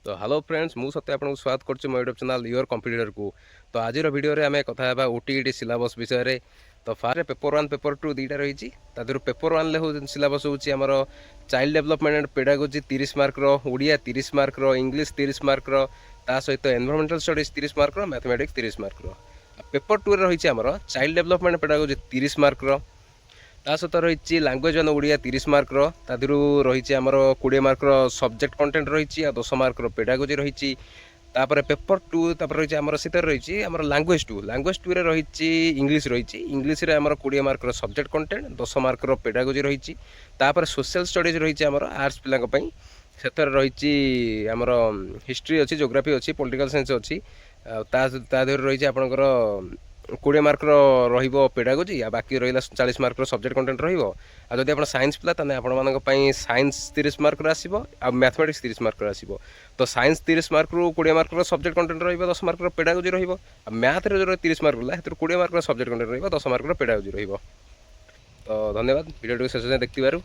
तो hello friends मु सत्य आपको स्वागत करछु मो यूट्यूब चैनल योर कंप्यूटर को। तो आज वीडियो रे आमे कथा हेबा ओटीईटी सिलेबस विषय रे। तो फारे पेपर 1 पेपर 2 दीटा रही तादर पेपर 1 ले हो सिलेबस होची हमर child development and pedagogy 30 mark रो, ओडिया 30 मार्क रो, इंग्लिश 30 मार्क रो, ता सहित एनवायरमेंटल स्टडीज 30 मार्क रो, मैथमेटिक्स 30 मार्क रो। पेपर 2 रे रही हमर चाइल्ड डेवलपमेंट पेडागोजी 30 मार्क रो, ता सहित रही लांगुएज वन ओडिया 30 मार्क रो रही आमर 20 मार्क सब्जेक्ट कंटेंट रही 10 मार्क पेडागोजी रही। तापर पेपर 2 रही आमर सीतर रही आमर लांगुएज 2 रे रही इंग्लिश रही इंग्लिश रे आमर 20 mark subject content 10 mark pedagogy रही। तापर सोशल स्टडीज रही आमर आर्ट्स पिला से रही आमर हिस्ट्री अच्छी जोग्राफी अच्छी पॉलिटिकल साइंस अच्छी रही आपंकर 20 मार्क पेडागोजी आ बाकी रहा 40 मार्क सब्जेक्ट कंटेंट रही साइंस पिला ताने आपण साइंस 30 मार्क आसो आ मैथमेटिक्स 30 मार्क आसो। तो साइंस 30 मार्क रु 20 मार्क सब्जेक्ट कंटेंट रही 10 मार्क पेडागोजी रही मैथ रे 30 मार्क है 20 मार्क सब्जेक्ट कंटेंट रही 10 मार्क पेडागोजी रही। तो धन्यवाद वीडियो शेष देखिबारु।